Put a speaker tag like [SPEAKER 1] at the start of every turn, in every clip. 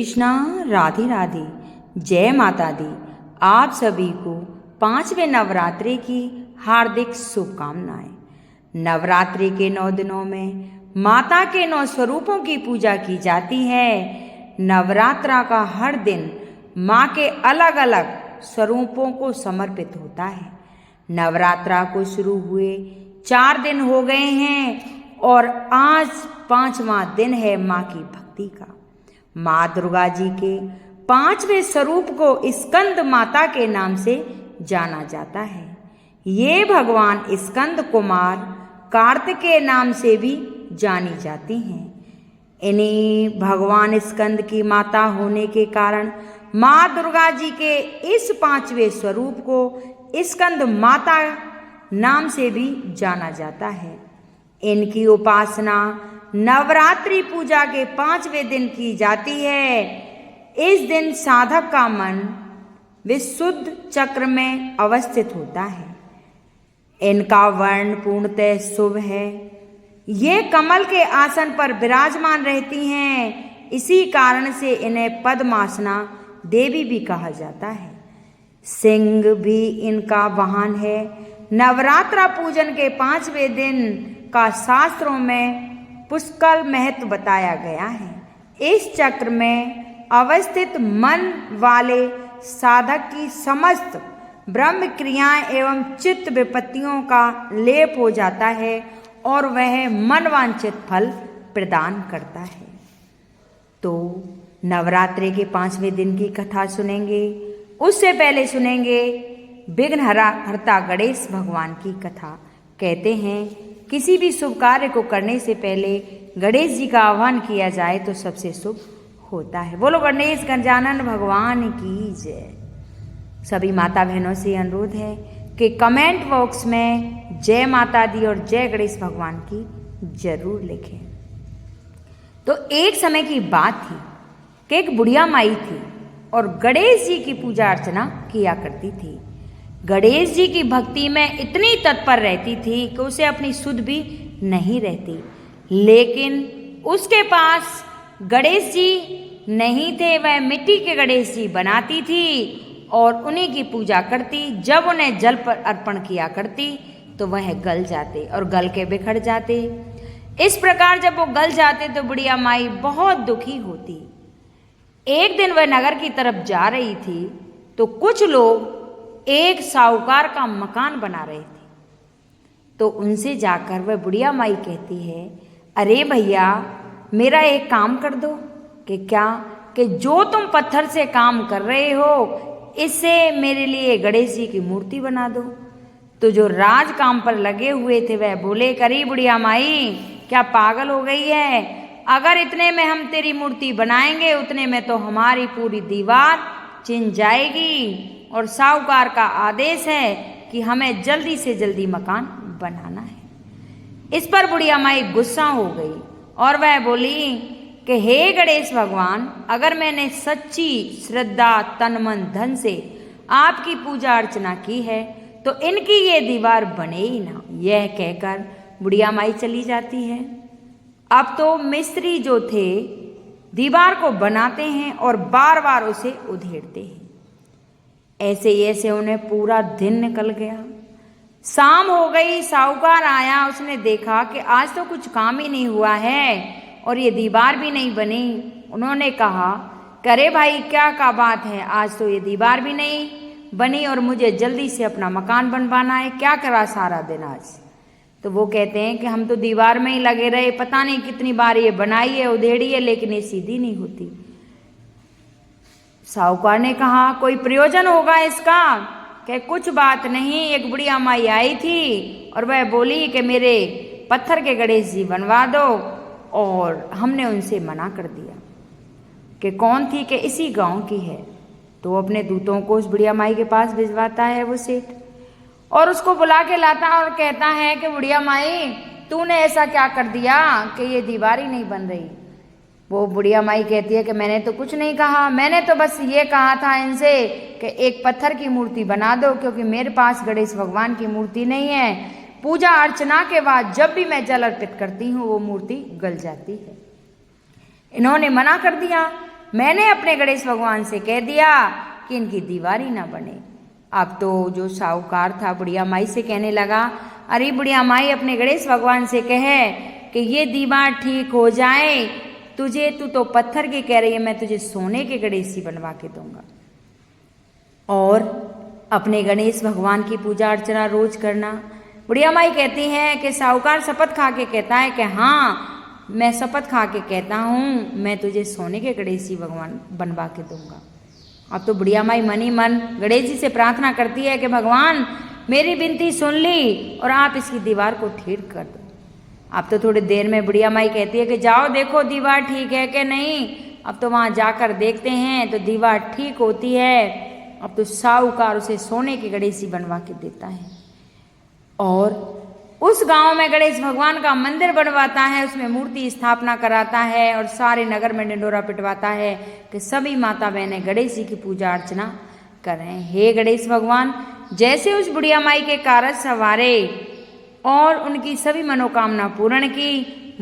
[SPEAKER 1] कृष्णा, राधे राधे, जय माता दी। आप सभी को 5वें नवरात्रि की हार्दिक शुभकामनाएं। नवरात्रि के 9 दिनों में माता के 9 स्वरूपों की पूजा की जाती है। नवरात्रा का हर दिन माँ के अलग अलग स्वरूपों को समर्पित होता है। नवरात्रा को शुरू हुए 4 दिन हो गए हैं और आज 5वां दिन है माँ की भक्ति का। माँ दुर्गा जी के 5वें स्वरूप को स्कंद माता के नाम से जाना जाता है। ये भगवान स्कंद कुमार कार्तिकेय नाम से भी जानी जाती हैं। इन्हीं भगवान स्कंद की माता होने के कारण माँ दुर्गा जी के इस 5वें स्वरूप को स्कंद माता नाम से भी जाना जाता है। इनकी उपासना नवरात्रि पूजा के 5वें दिन की जाती है। इस दिन साधक का मन विशुद्ध चक्र में अवस्थित होता है। इनका वर्ण पूर्णतः शुभ है। ये कमल के आसन पर विराजमान रहती हैं। इसी कारण से इन्हें पद्मासना देवी भी कहा जाता है। सिंह भी इनका वाहन है। नवरात्रा पूजन के 5वें दिन का शास्त्रों में पुष्कल महत्व बताया गया है। इस चक्र में अवस्थित मन वाले साधक की समस्त ब्रह्म क्रियाएं एवं चित्त विपत्तियों का लेप हो जाता है और वह मनवांछित फल प्रदान करता है। तो नवरात्रि के 5वें दिन की कथा सुनेंगे। उससे पहले सुनेंगे विघ्न हरता गणेश भगवान की कथा। कहते हैं किसी भी शुभ कार्य को करने से पहले गणेश जी का आह्वान किया जाए तो सबसे शुभ होता है। बोलो गणेश गजानन भगवान की जय। सभी माता बहनों से अनुरोध है कि कमेंट बॉक्स में जय माता दी और जय गणेश भगवान की जरूर लिखें। तो एक समय की बात थी कि एक बुढ़िया माई थी और गणेश जी की पूजा अर्चना किया करती थी। गणेश जी की भक्ति में इतनी तत्पर रहती थी कि उसे अपनी सुध भी नहीं रहती। लेकिन उसके पास गणेश जी नहीं थे। वह मिट्टी के गणेश जी बनाती थी और उन्हीं की पूजा करती। जब उन्हें जल पर अर्पण किया करती तो वह गल जाते और गल के बिखर जाते। इस प्रकार जब वो गल जाते तो बुढ़िया माई बहुत दुखी होती। एक दिन वह नगर की तरफ जा रही थी तो कुछ लोग एक साहूकार का मकान बना रहे थे। तो उनसे जाकर वह बुढ़िया माई कहती है, अरे भैया मेरा एक काम कर दो। कि क्या? कि जो तुम पत्थर से काम कर रहे हो इससे मेरे लिए गणेश जी की मूर्ति बना दो। तो जो राज काम पर लगे हुए थे वह बोले, करी बुढ़िया माई क्या पागल हो गई है? अगर इतने में हम तेरी मूर्ति बनाएंगे उतने में तो हमारी पूरी दीवार चिन जाएगी और साहूकार का आदेश है कि हमें जल्दी से जल्दी मकान बनाना है। इस पर बुढ़िया माई गुस्सा हो गई और वह बोली कि हे गणेश भगवान, अगर मैंने सच्ची श्रद्धा तन मन धन से आपकी पूजा अर्चना की है तो इनकी ये दीवार बने ही ना। यह कहकर बुढ़िया माई चली जाती है। अब तो मिस्त्री जो थे दीवार को बनाते हैं और बार बार उसे उधेड़ते हैं। ऐसे ऐसे उन्हें पूरा दिन निकल गया। शाम हो गई, साहूकार आया। उसने देखा कि आज तो कुछ काम ही नहीं हुआ है और ये दीवार भी नहीं बनी। उन्होंने कहा, करे भाई क्या का बात है, आज तो ये दीवार भी नहीं बनी और मुझे जल्दी से अपना मकान बनवाना है, क्या करा सारा दिन आज। तो वो कहते हैं कि हम तो दीवार में ही लगे रहे, पता नहीं कितनी बार ये बनाई है उधेड़ी है लेकिन ये सीधी नहीं होती। साहूकार ने कहा, कोई प्रयोजन होगा इसका? कि कुछ बात नहीं, एक बुढ़िया माई आई थी और वह बोली कि मेरे पत्थर के गणेश जी बनवा दो और हमने उनसे मना कर दिया। कि कौन थी? कि इसी गांव की है। तो अपने दूतों को उस बुढ़िया माई के पास भिजवाता है वो सेठ और उसको बुला के लाता और कहता है कि बुढ़िया माई तूने ऐसा क्या कर दिया कि ये दीवार ही नहीं बन रही। वो बुढ़िया माई कहती है कि मैंने तो कुछ नहीं कहा, मैंने तो बस ये कहा था इनसे कि एक पत्थर की मूर्ति बना दो क्योंकि मेरे पास गणेश भगवान की मूर्ति नहीं है। पूजा अर्चना के बाद जब भी मैं जल अर्पित करती हूँ वो मूर्ति गल जाती है। इन्होंने मना कर दिया मैंने अपने गणेश भगवान से कह दिया कि इनकी दीवार ही ना बने। अब तो जो साहूकार था बुढ़िया माई से कहने लगा, अरे बुढ़िया माई अपने गणेश भगवान से कहे कि ये दीवार ठीक हो जाए, तू तो पत्थर की कह रही है, मैं तुझे सोने के गणेश ही बनवा के दूंगा। और अपने गणेश भगवान की पूजा अर्चना रोज करना। बुढ़िया माई कहती हैं कि साहूकार शपथ खा के कहता है कि हाँ, मैं शपथ खा के कहता हूँ, मैं तुझे सोने के गणेश ही भगवान बनवा के दूंगा। अब तो बुढ़िया माई मन ही मन गणेश जी से प्रार्थना करती है कि भगवान मेरी विनती सुन ली और आप इसकी दीवार को ठीक कर दो। अब तो थोड़ी देर में बुढ़िया माई कहती है कि जाओ देखो दीवार ठीक है कि नहीं। अब तो वहाँ जाकर देखते हैं तो दीवार ठीक होती है। अब तो साहूकार उसे सोने के गणेश ही बनवा के देता है और उस गांव में गणेश भगवान का मंदिर बनवाता है, उसमें मूर्ति स्थापना कराता है और सारे नगर में ढिंडोरा पिटवाता है कि सभी माता बहनें गणेश जी की पूजा अर्चना करें। हे गणेश भगवान, जैसे उस बुढ़िया माई के कारज सवारे और उनकी सभी मनोकामना पूर्ण की,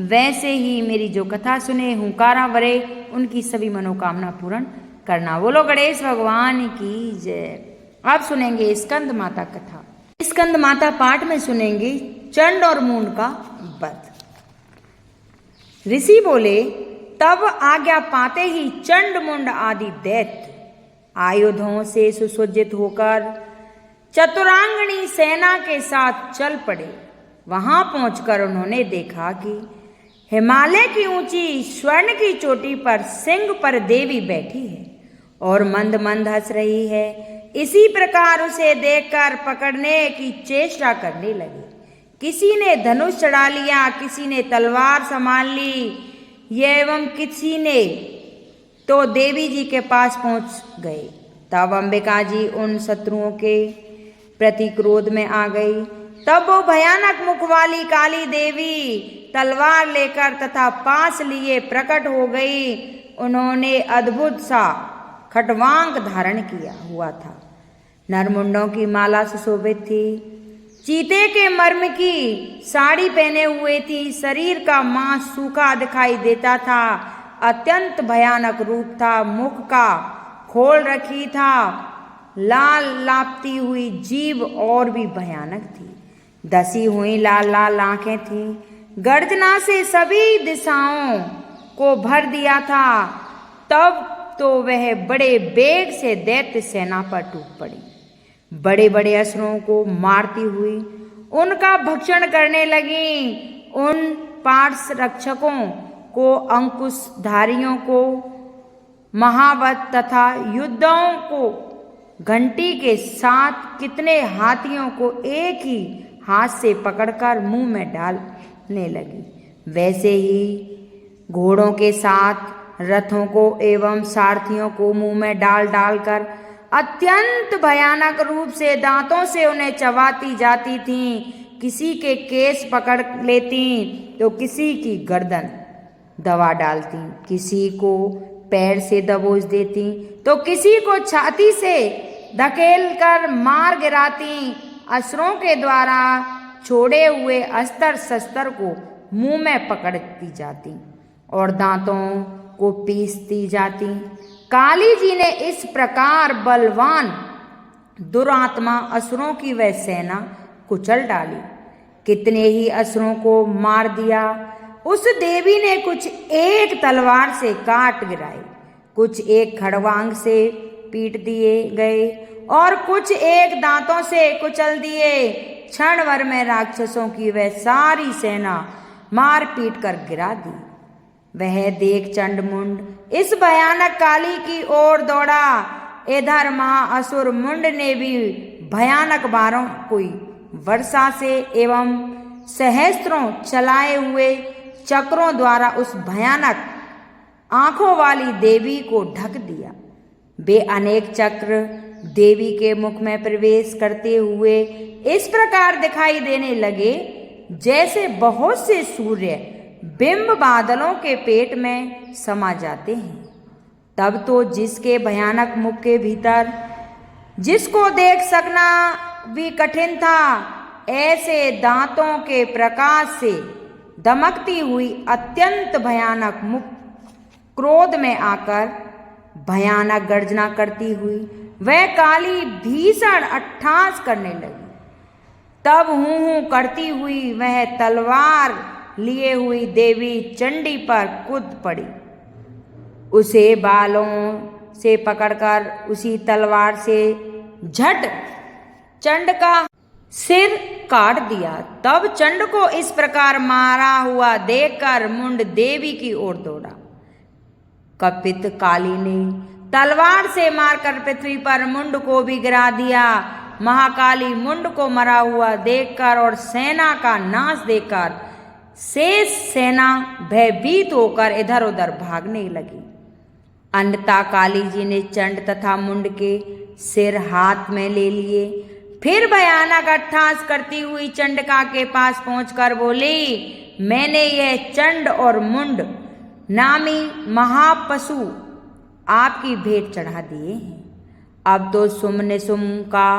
[SPEAKER 1] वैसे ही मेरी जो कथा सुने हुंकारा भरे उनकी सभी मनोकामना पूर्ण करना। बोलो गणेश भगवान की जय। अब सुनेंगे स्कंद माता कथा। स्कंद माता पाठ में सुनेंगे चंड और मूंड का वध। ऋषि बोले, तब आज्ञा पाते ही चंड मुंड आदि दैत्य आयुधों से सुसज्जित होकर चतुरांगणी सेना के साथ चल पड़े। वहां पहुंचकर उन्होंने देखा कि हिमालय की ऊंची स्वर्ण की चोटी पर सिंह पर देवी बैठी है और मंद मंद हंस रही है। इसी प्रकार उसे देखकर पकड़ने की चेष्टा करने लगे। किसी ने धनुष चढ़ा लिया, किसी ने तलवार संभाल ली एवं किसी ने तो देवी जी के पास पहुंच गए। तब अंबिका जी उन शत्रुओं के प्रति क्रोध में आ गई। तब वो भयानक मुख वाली काली देवी तलवार लेकर तथा पास लिए प्रकट हो गई। उन्होंने अद्भुत सा खटवांग धारण किया हुआ था, नरमुंडों की माला सुशोभित थी, चीते के मर्म की साड़ी पहने हुए थी, शरीर का मांस सूखा दिखाई देता था, अत्यंत भयानक रूप था, मुख का खोल रखी था, लाल लापती हुई जीभ और भी भयानक थी, धसी हुई लाल लाल आंखें थी, गर्जना से सभी दिशाओं को भर दिया था। तब तो वह बड़े बेग से दैत्य सेना पर टूट पड़ी, बड़े बड़े असुरों को मारती हुई उनका भक्षण करने लगी। उन पार्श्व रक्षकों को, अंकुशधारियों को, महावत तथा युद्धों को, घंटी के साथ कितने हाथियों को एक ही हाथ से पकड़कर मुंह में डालने लगी। वैसे ही घोड़ों के साथ रथों को एवं सारथियों को मुंह में डाल डालकर अत्यंत भयानक रूप से दांतों से उन्हें चबाती जाती थीं। किसी के केस पकड़ लेती तो किसी की गर्दन दबा डालती, किसी को पैर से दबोच देती तो किसी को छाती से धकेल कर मार गिराती। असुरों के द्वारा छोड़े हुए अस्त्र शस्त्र को मुंह में पकड़ती जाती और दांतों को पीसती जाती। काली जी ने इस प्रकार बलवान दुरात्मा असुरों की वह सेना कुचल डाली, कितने ही असुरों को मार दिया। उस देवी ने कुछ एक तलवार से काट गिराए, कुछ एक खड़वांग से पीट दिए गए और कुछ एक दांतों से कुचल दिए। क्षण भर में राक्षसों की वह सारी सेना मार पीट कर गिरा दी। वह देख चंडमुंड इस भयानक काली की ओर दौड़ा। इधर महाअसुर मुंड ने भी भयानक बारों कोई वर्षा से एवं सहस्त्रों चलाए हुए चक्रों द्वारा उस भयानक आंखों वाली देवी को ढक दिया। वे अनेक चक्र देवी के मुख में प्रवेश करते हुए इस प्रकार दिखाई देने लगे जैसे बहुत से सूर्य बिंब बादलों के पेट में समा जाते हैं। तब तो जिसके भयानक मुख के भीतर जिसको देख सकना भी कठिन था, ऐसे दांतों के प्रकाश से दमकती हुई अत्यंत भयानक मुख क्रोध में आकर भयानक गर्जना करती हुई वह काली भीषण अट्टहास करने लगी। तब हूँ हूँ करती हुई वह तलवार लिए हुई देवी चंडी पर कूद पड़ी। उसे बालों से पकड़कर उसी तलवार से झट चंड का सिर काट दिया। तब चंड को इस प्रकार मारा हुआ देखकर मुंड देवी की ओर दौड़ा। कपित काली ने तलवार से मारकर पृथ्वी पर मुंड को भी गिरा दिया। महाकाली मुंड को मरा हुआ देखकर और सेना का नाश देखकर शेष सेना भयभीत होकर इधर उधर भागने लगी। अंततः काली जी ने चंड तथा मुंड के सिर हाथ में ले लिए। फिर भयानक अट्टहास करती हुई चंडिका के पास पहुंचकर बोली, मैंने यह चंड और मुंड नामी महापशु आपकी भेंट चढ़ा दिए हैं। अब तो सुम निसुम का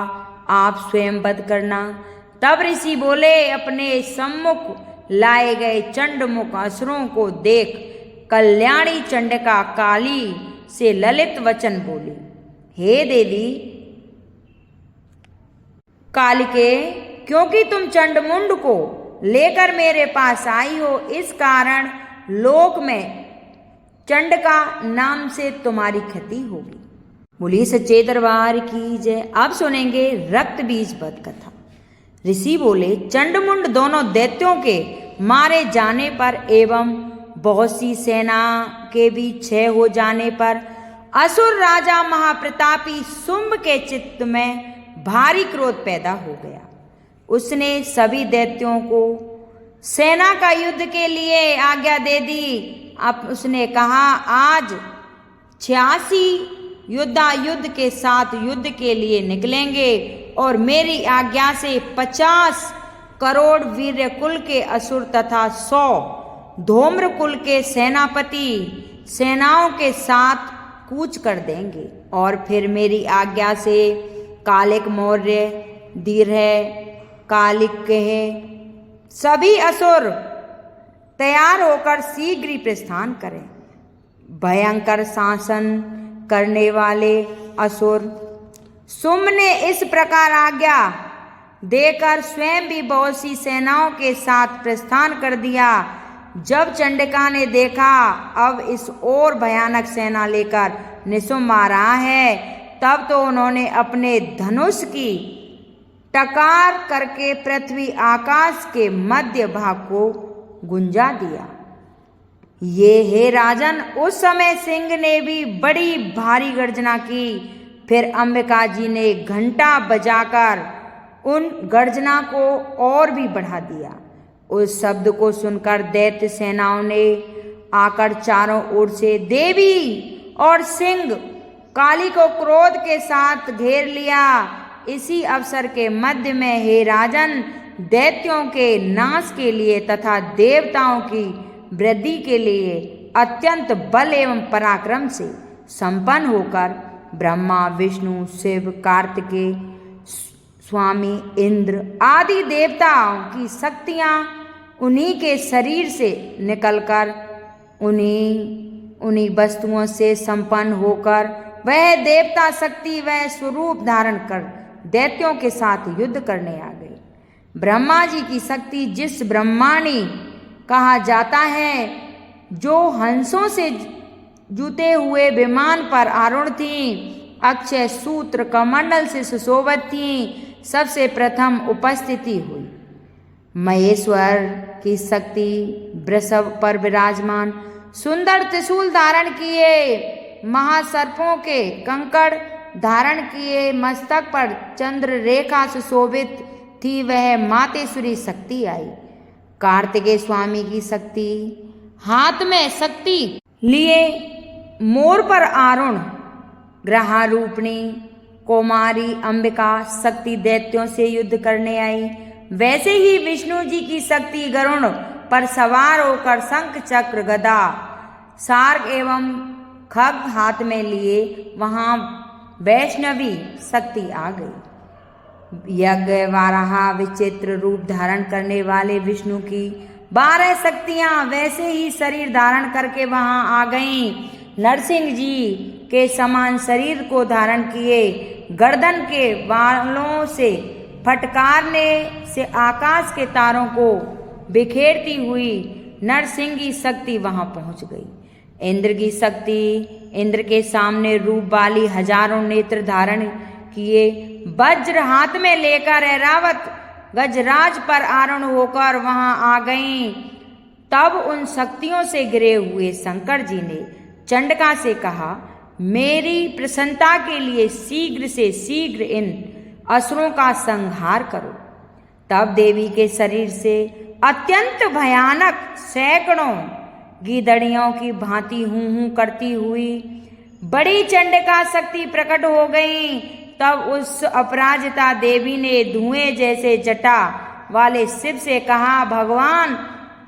[SPEAKER 1] आप स्वयं वध करना। तब ऋषि बोले, अपने सम्मुख लाए गए चंडमुख असुरों को देख कल्याणी चंडिका काली से ललित वचन बोली, हे देवी कालिके, क्योंकि तुम चंडमुंड को लेकर मेरे पास आई हो, इस कारण लोक में चंडिका नाम से तुम्हारी ख्याति होगी। बोलिए सच्चे दरबार की जय। अब सुनेंगे रक्त बीज वध कथा। ऋषि बोले, चंडमुंड दोनों दैत्यों के मारे जाने पर एवं बहुत सी सेना के भी क्षय हो जाने पर असुर राजा महाप्रतापी शुंभ के चित्त में भारी क्रोध पैदा हो गया। उसने सभी दैत्यों को सेना का युद्ध के लिए आज्ञा दे दी। अब उसने कहा, आज 86 योद्धा युद्ध के साथ युद्ध के लिए निकलेंगे और मेरी आज्ञा से 50 करोड़ वीर्य कुल के असुर तथा 100 धूम्र कुल के सेनापति सेनाओं के साथ कूच कर देंगे। और फिर मेरी आज्ञा से कालिक मौर्य दीर्घ कालिक कहे सभी असुर तैयार होकर शीघ्र ही प्रस्थान करें। भयंकर शासन करने वाले असुर शुंभ ने इस प्रकार आज्ञा देकर स्वयं भी बहुत सी सेनाओं के साथ प्रस्थान कर दिया। जब चंडिका ने देखा अब इस और भयानक सेना लेकर निशुंभ आ रहा है, तब तो उन्होंने अपने धनुष की टकार करके पृथ्वी आकाश के मध्य भाग को गुंजा दिया। ये हे राजन, उस समय सिंह ने भी बड़ी भारी गर्जना की। फिर अंबिका जी ने घंटा बजाकर उन गर्जना को और भी बढ़ा दिया। उस शब्द को सुनकर दैत्य सेनाओं ने आकर चारों ओर से देवी और सिंह काली को क्रोध के साथ घेर लिया। इसी अवसर के मध्य में हे राजन, दैत्यों के नाश के लिए तथा देवताओं की वृद्धि के लिए अत्यंत बल एवं पराक्रम से संपन्न होकर ब्रह्मा विष्णु शिव कार्तिकेय स्वामी इंद्र आदि देवताओं की शक्तियां उन्हीं के शरीर से निकलकर उन्हीं वस्तुओं से संपन्न होकर वह देवता शक्ति वह स्वरूप धारण कर दैत्यों के साथ युद्ध करने आ गए। ब्रह्मा जी की शक्ति जिस ब्रह्माणी कहा जाता है, जो हंसों से जूते हुए विमान पर आरूढ़ थीं, अक्षय सूत्र कमंडल से सुशोभित थीं, सबसे प्रथम उपस्थिति हुई। महेश्वर की शक्ति वृषभ पर विराजमान सुंदर त्रिशूल धारण किए, महासर्पों के कंकड़ धारण किए, मस्तक पर चंद्र रेखा सुशोभित थी, वह मातेश्वरी शक्ति आई। कार्तिकेय स्वामी की शक्ति हाथ में शक्ति लिए मोर पर आरूढ़ ग्रहा रूपणी कुमारी अंबिका शक्ति दैत्यों से युद्ध करने आई। वैसे ही विष्णु जी की शक्ति गरुड़ पर सवार होकर शंख चक्र गदा सार्ग एवं खग हाथ में लिए वहां वैष्णवी शक्ति आ गई। यज्ञ वाराह विचित्र रूप धारण करने वाले विष्णु की 12 शक्तियां वैसे ही शरीर धारण करके वहां आ गईं। नरसिंह जी के समान शरीर को धारण किए, गर्दन के बालों से फटकारने से आकाश के तारों को बिखेरती हुई नरसिंगी शक्ति वहां पहुंच गई। इंद्र की शक्ति इंद्र के सामने रूप वाली हजारों नेत्र धारण किए वज्र हाथ में लेकर ऐरावत गजराज पर आरूढ़ होकर वहां आ गईं। तब उन शक्तियों से घिरे हुए शंकर जी ने चंडिका से कहा, मेरी प्रसन्नता के लिए शीघ्र से शीघ्र इन असुरों का संहार करो। तब देवी के शरीर से अत्यंत भयानक सैकड़ों गीदड़ियों की भांति हूं हूं करती हुई बड़ी चंडिका शक्ति प्रकट हो गई। तब उस अपराजिता देवी ने धुएं जैसे जटा वाले शिव से कहा, भगवान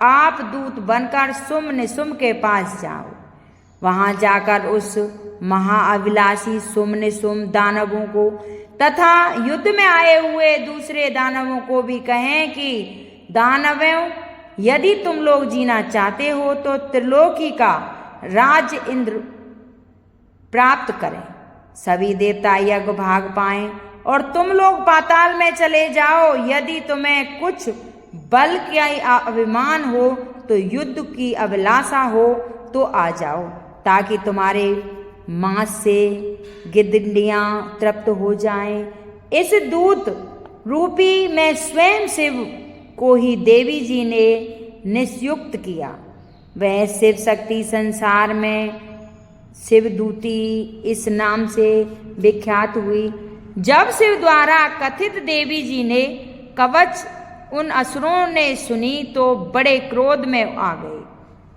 [SPEAKER 1] आप दूत बनकर सुम निसुम के पास जाओ। वहां जाकर उस महाअभिलाषी सुम निसुम दानवों को तथा युद्ध में आए हुए दूसरे दानवों को भी कहें कि दानवों, यदि तुम लोग जीना चाहते हो तो त्रिलोकी का राज इंद्र प्राप्त करें, सभी देवता यज्ञ भाग पाएं और तुम लोग पाताल में चले जाओ। यदि तुम्हें कुछ बल का अभिमान हो तो युद्ध की अभिलाषा हो तो आ जाओ, ताकि तुम्हारे मांस से गिद्दियां तृप्त हो जाएं। इस दूत रूपी में स्वयं शिव को ही देवी जी ने नियुक्त किया। वह शिव शक्ति संसार में शिवदूती इस नाम से विख्यात हुई। जब शिव द्वारा कथित देवी जी ने कवच उन असुरों ने सुनी तो बड़े क्रोध में आ गए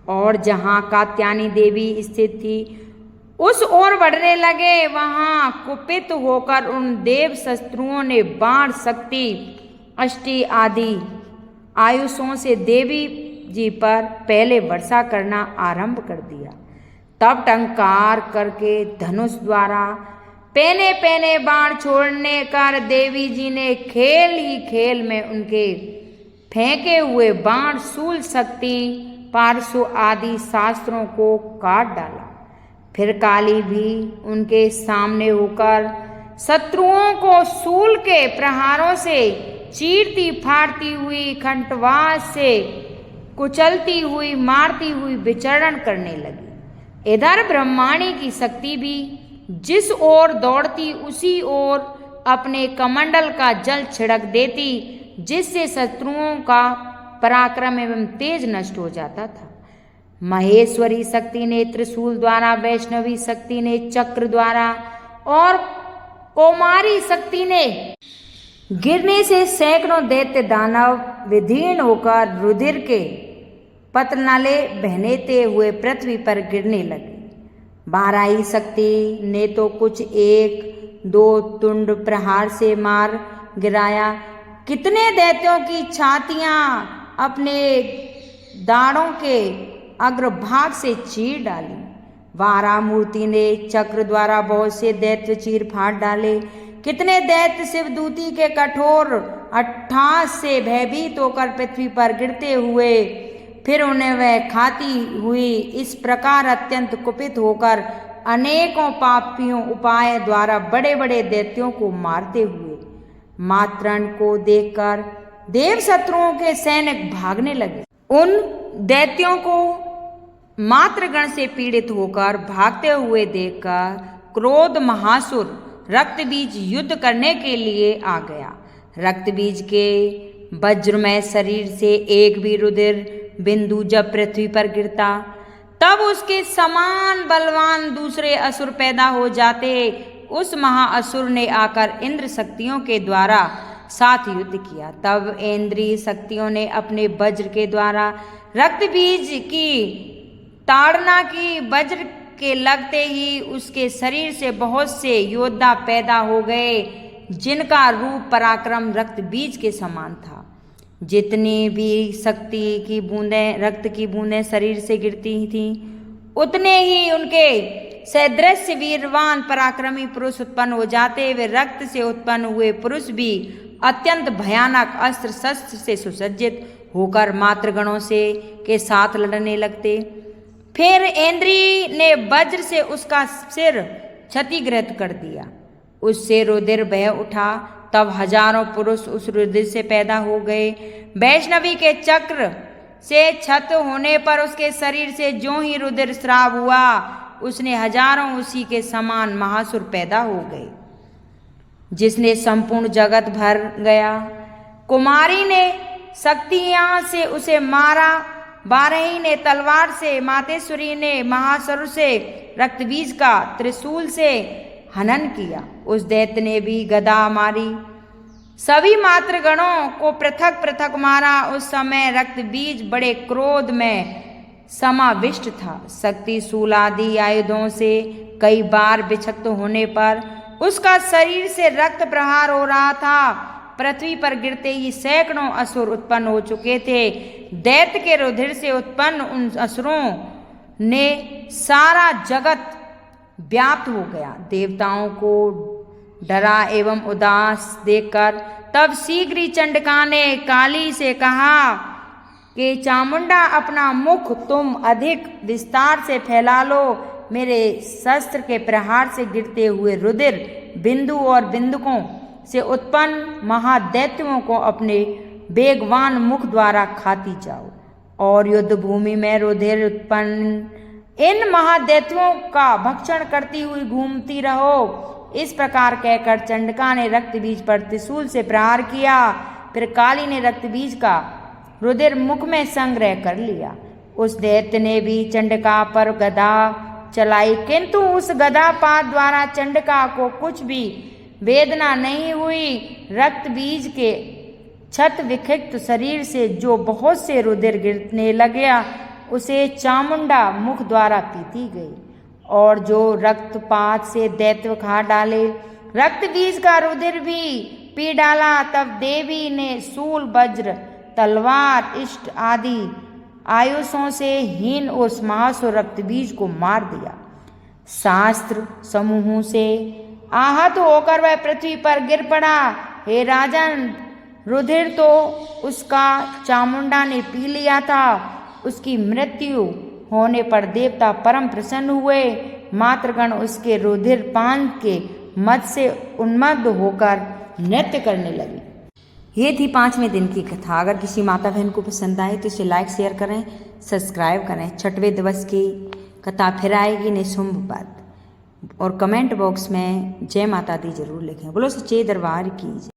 [SPEAKER 1] और जहाँ कात्यायनी देवी स्थित थी उस ओर बढ़ने लगे। वहां कुपित होकर उन देव शत्रुओं ने बाण शक्ति अष्टि आदि आयुषों से देवी जी पर पहले वर्षा करना आरंभ कर दिया। तब टंकार करके धनुष द्वारा पेने पेने बाण छोड़ने कर देवी जी ने खेल ही खेल में उनके फेंके हुए बाण शूल शक्ति पारसु आदि शास्त्रों को काट डाला। फिर काली भी उनके सामने होकर शत्रुओं को शूल के प्रहारों से चीरती फाड़ती हुई खंडवास से कुचलती हुई मारती हुई विचरण करने लगी। इधर ब्रह्माणी की शक्ति भी जिस ओर दौड़ती उसी ओर अपने कमंडल का जल छिड़क देती, जिससे शत्रुओं का पराक्रम एवं तेज नष्ट हो जाता था। महेश्वरी शक्ति ने त्रिशूल द्वारा, वैष्णवी शक्ति ने चक्र द्वारा और कौमारी शक्ति ने गिरने से सैकड़ों दैत्य दानव विदीर्ण होकर रुधिर के पतनाले बहनेते हुए पृथ्वी पर गिरने लगे। बाराही शक्ति ने तो कुछ एक दो तुंड प्रहार से मार गिराया, कितने दैत्यों की छातियां अपने दाढ़ों के अग्रभाग से चीर डाली। वारा मूर्ति ने चक्र द्वारा बहुत से दैत्य चीर फाड़ डाले, कितने दैत्य शिवदूती के कठोर अट्ठास से भयभीत होकर पृथ्वी पर गिरते हुए फिर उन्हें वह खाती हुई। इस प्रकार अत्यंत कुपित होकर अनेकों पापियों उपाय द्वारा बड़े बड़े दैत्यों को मारते हुए मातरण को देखकर देव शत्रुओं के सैनिक भागने लगे। उन दैत्यों को मातृगण से पीड़ित होकर भागते हुए देखकर क्रोध महासुर रक्तबीज युद्ध करने के लिए आ गया। रक्तबीज के वज्रमय शरीर से एक भी रुधिर बिंदु जब पृथ्वी पर गिरता तब उसके समान बलवान दूसरे असुर पैदा हो जाते। उस महाअसुर ने आकर इंद्र शक्तियों के द्वारा साथ युद्ध किया। तब इंद्रिय शक्तियों ने अपने वज्र के द्वारा रक्तबीज की ताड़ना की। वज्र के लगते ही उसके शरीर से बहुत से योद्धा पैदा हो गए, जिनका रूप पराक्रम रक्तबीज के समान था। जितनी भी शक्ति की बूंदें, रक्त की बूंदें शरीर से गिरती थीं, उतने ही उनके सदृश वीरवान पराक्रमी पुरुष उत्पन्न हो जाते। वे रक्त से उत्पन्न हुए पुरुष भी अत्यंत भयानक अस्त्र शस्त्र से सुसज्जित होकर मातृगणों से के साथ लड़ने लगते। फिर इंद्री ने वज्र से उसका सिर क्षतिग्रस्त कर दिया। उससे रुधिर बह उठा। तब हजारों पुरुष उस रुधिर से पैदा हो गए। वैष्णवी के चक्र से क्षत होने पर उसके शरीर से जो ही रुधिर स्राव हुआ, उसने हजारों उसी के समान महासुर पैदा हो गए, जिसने संपूर्ण जगत भर गया। कुमारी ने शक्तियां से उसे मारा। बारही ने तलवार से, मातेश्वरी ने महासुर से, रक्तबीज का त्रिशूल से हनन किया। उस दैत्य ने भी गदा मारी, सभी मातृगणों को पृथक पृथक मारा। उस समय रक्तबीज बड़े क्रोध में समाविष्ट था। शक्ति शूल आदि आयुधों से कई बार विक्षिप्त होने पर उसका शरीर से रक्त प्रहार हो रहा था। पृथ्वी पर गिरते ही सैकड़ों असुर उत्पन्न हो चुके थे। दैत्य के रुधिर से उत्पन्न उन असुरों ने सारा जगत व्याप्त हो गया। देवताओं को डरा एवं उदास देखकर तब शीघ्र ही चंडिका ने काली से कहा कि चामुंडा, अपना मुख तुम अधिक विस्तार से फैला लो। मेरे शस्त्र के प्रहार से गिरते हुए रुधिर बिंदु और बिंदुकों से उत्पन्न महादैत्यों को अपने वेगवान मुख द्वारा खाती जाओ और युद्ध भूमि में रुधिर उत्पन्न इन महादैत्यों का भक्षण करती हुई घूमती रहो। इस प्रकार कहकर चंडिका ने रक्तबीज पर त्रिशूल से प्रहार किया। फिर काली ने रक्तबीज का रुधिर मुख में संग्रह कर लिया। उस दैत्य ने भी चंडिका पर गदा चलाई, किंतु उस गदापात द्वारा चंडिका को कुछ भी वेदना नहीं हुई। रक्तबीज के क्षत विक्षिप्त शरीर से जो बहुत से रुधिर गिरने लगा, उसे चामुंडा मुख द्वारा पीती गई और जो रक्तपात से दैत्य खा डाले। रक्तबीज का रुधिर भी पी डाला। तब देवी ने शूल, वज्र, तलवार, इष्ट आदि आयुषों से हीन उस महासुर रक्तबीज को मार दिया। शास्त्र समूहों से आहत होकर वह पृथ्वी पर गिर पड़ा। हे राजन, रुधिर तो उसका चामुंडा ने पी लिया था। उसकी मृत्यु होने पर देवता परम प्रसन्न हुए। मातृगण उसके रुधिर पान के मद से उन्मत्त होकर नृत्य करने लगी। ये थी 5वें दिन की कथा। अगर किसी माता बहन को पसंद आए तो इसे लाइक शेयर करें, सब्सक्राइब करें। 6वें दिवस की कथा फिर आएगी निशुंभ पर। और कमेंट बॉक्स में जय माता दी जरूर लिखें। बोलो सच्चे दरबार की।